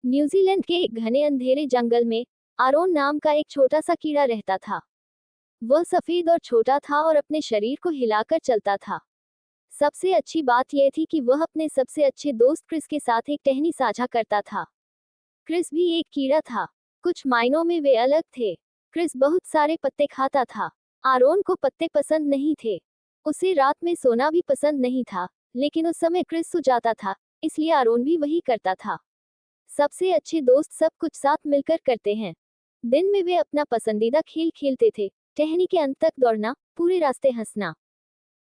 New Zealand के एक घने अंधेरे जंगल में आरोन नाम का एक छोटा सा कीड़ा रहता था। वह सफेद और छोटा था और अपने शरीर को हिलाकर चलता था। सबसे अच्छी बात यह थी कि वह अपने सबसे अच्छे दोस्त क्रिस के साथ एक टहनी साझा करता था। क्रिस भी एक कीड़ा था। कुछ मायनों में वे अलग थे। क्रिस बहुत सारे पत्ते खाता था। आरोन को पत्ते पसंद नहीं थे। उसे रात में सोना भी पसंद नहीं था, लेकिन उस समय क्रिस सो जाता था, इसलिए आरोन भी वही करता था। सबसे अच्छे दोस्त सब कुछ साथ मिलकर करते हैं। दिन में वे अपना पसंदीदा खेल खेलते थे, टहनी के अंत तक दौड़ना, पूरे रास्ते हंसना।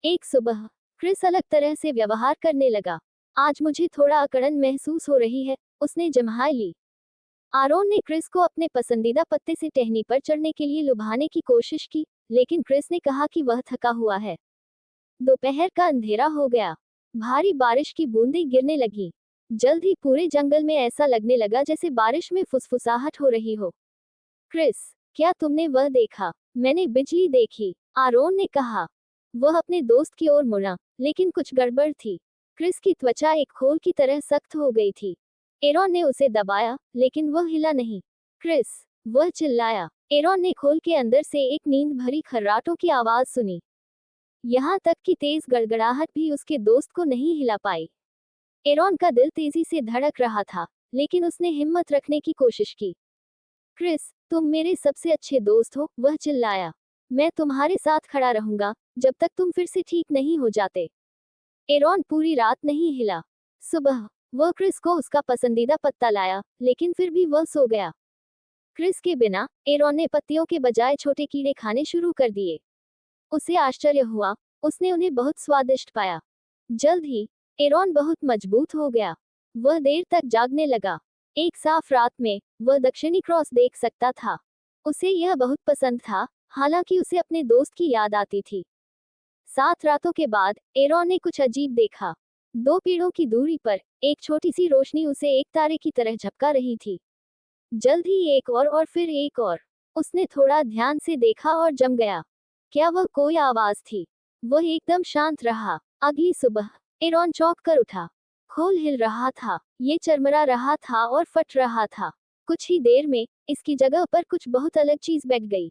एक सुबह क्रिस अलग तरह से व्यवहार करने लगा। आज मुझे थोड़ा अकड़न महसूस हो रही है, उसने जम्हाई ली। आरोन ने क्रिस को अपने पसंदीदा पत्ते से टहनी पर चढ़ने के लिए लुभाने की कोशिश की, लेकिन क्रिस ने कहा कि वह थका हुआ है। दोपहर का अंधेरा हो गया। भारी बारिश की बूंदें गिरने लगी। जल्द ही पूरे जंगल में ऐसा लगने लगा जैसे बारिश में फुसफुसाहट हो रही हो। क्रिस, क्या तुमने वह देखा? मैंने बिजली देखी, आरोन ने कहा। वह अपने दोस्त की ओर मुड़ा, लेकिन कुछ गड़बड़ थी। क्रिस की त्वचा एक खोल की तरह सख्त हो गई थी। एरॉन ने उसे दबाया, लेकिन वह हिला नहीं। क्रिस, वह चिल्लाया। एरॉन ने खोल के अंदर से एक नींद भरी खर्राटों की आवाज सुनी। यहाँ तक कि तेज गड़गड़ाहट भी उसके दोस्त को नहीं हिला पाई। एरॉन का दिल तेजी से धड़क रहा था, लेकिन उसने हिम्मत रखने की कोशिश की। क्रिस, तुम मेरे सबसे अच्छे दोस्त हो, वह चिल्लाया। मैं तुम्हारे साथ खड़ा रहूंगा जब तक तुम फिर से ठीक नहीं हो जाते। एरॉन पूरी रात नहीं हिला। सुबह वह क्रिस को उसका पसंदीदा पत्ता लाया, लेकिन फिर भी वह सो गया। क्रिस के बिना एरॉन ने पत्तियों के बजाय छोटे कीड़े खाने शुरू कर दिए। उसे आश्चर्य हुआ, उसने उन्हें बहुत स्वादिष्ट पाया। जल्द ही एरॉन बहुत मजबूत हो गया। वह देर तक जागने लगा। एक साफ रात में वह दक्षिणी क्रॉस देख सकता था। उसे यह बहुत पसंद था, हालांकि उसे अपने दोस्त की याद आती थी। 7 रातों के बाद एरॉन ने कुछ अजीब देखा। 2 पेड़ों की दूरी पर एक छोटी सी रोशनी उसे एक तारे की तरह झपका रही थी। जल्द ही एक और फिर एक और। उसने थोड़ा ध्यान से देखा और जम गया। क्या वह कोई आवाज थी? वह एकदम शांत रहा। अगली सुबह एरॉन चौंक कर उठा। खोल हिल रहा था, ये चरमरा रहा था और फट रहा था। कुछ ही देर में इसकी जगह पर कुछ बहुत अलग चीज बैठ गई।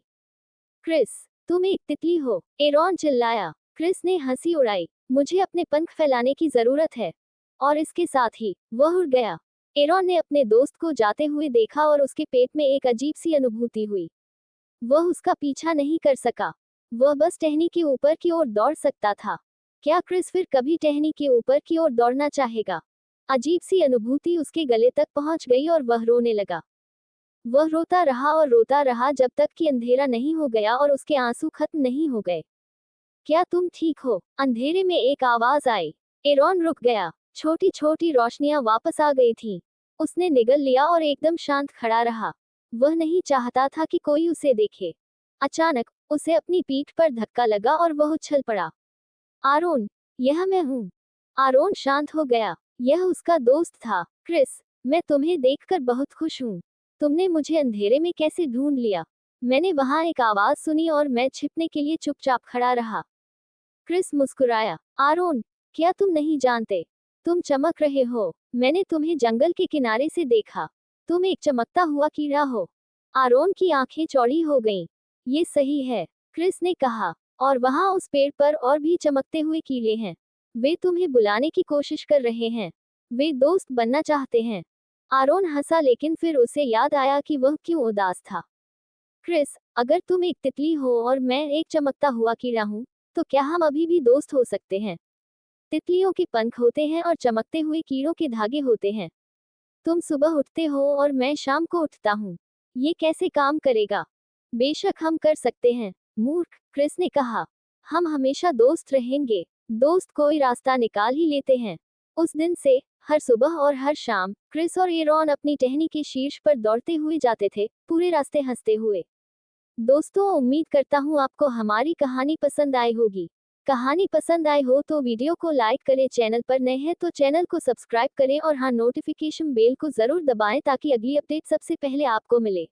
क्रिस, तुम एक तितली हो, एरॉन चिल्लाया। क्रिस ने हंसी उड़ाई। मुझे अपने पंख फैलाने की जरूरत है। और इसके साथ ही वह उड़ गया। एरॉन ने अपने दोस्त को जाते हुए देखा और उसके पेट में एक अजीब सी अनुभूति हुई। वह उसका पीछा नहीं कर सका। वह बस टहनी के ऊपर की ओर दौड़ सकता था। क्या क्रिस फिर कभी टहनी के ऊपर की ओर दौड़ना चाहेगा? अजीब सी अनुभूति उसके गले तक पहुंच गई और वह रोने लगा। वह रोता रहा और रोता रहा जब तक कि अंधेरा नहीं हो गया और उसके आंसू खत्म नहीं हो गए। क्या तुम ठीक हो? अंधेरे में एक आवाज आई। एरॉन रुक गया। छोटी छोटी रोशनियां वापस आ गई थीं। उसने निगल लिया और एकदम शांत खड़ा रहा। वह नहीं चाहता था कि कोई उसे देखे। अचानक उसे अपनी पीठ पर धक्का लगा और वह उछल पड़ा। आरोन, यह मैं हूँ। आरोन शांत हो गया। यह उसका दोस्त था। क्रिस, मैं तुम्हें देखकर बहुत खुश हूँ। तुमने मुझे अंधेरे में कैसे ढूंढ लिया? मैंने वहां एक आवाज सुनी और मैं छिपने के लिए चुपचाप खड़ा रहा। क्रिस मुस्कुराया। आरोन, क्या तुम नहीं जानते? तुम चमक रहे हो। मैंने तुम्हें जंगल के किनारे से देखा। तुम एक चमकता हुआ कीड़ा हो। आरोन की आंखें चौड़ी हो गईं। ये सही है, क्रिस ने कहा। और वहां उस पेड़ पर और भी चमकते हुए कीड़े हैं। वे तुम्हें बुलाने की कोशिश कर रहे हैं। वे दोस्त बनना चाहते हैं। आरोन हंसा, लेकिन फिर उसे याद आया कि वह क्यों उदास था। क्रिस, अगर तुम एक तितली हो और मैं एक चमकता हुआ कीड़ा हूँ, तो क्या हम अभी भी दोस्त हो सकते हैं? तितलियों के पंख होते हैं और चमकते हुए कीड़ों के धागे होते हैं। तुम सुबह उठते हो और मैं शाम को उठता हूँ। ये कैसे काम करेगा? बेशक हम कर सकते हैं, मूर्ख, क्रिस ने कहा। हम हमेशा दोस्त रहेंगे। दोस्त कोई रास्ता निकाल ही लेते हैं। उस दिन से हर सुबह और हर शाम क्रिस और एरॉन अपनी टहनी के शीर्ष पर दौड़ते हुए जाते थे, पूरे रास्ते हंसते हुए। दोस्तों, उम्मीद करता हूँ आपको हमारी कहानी पसंद आई होगी। कहानी पसंद आई हो तो वीडियो को लाइक करें, चैनल पर नए हैं तो चैनल को सब्सक्राइब करें और हाँ, नोटिफिकेशन बेल को जरूर दबाएं ताकि अगली अपडेट सबसे पहले आपको मिले।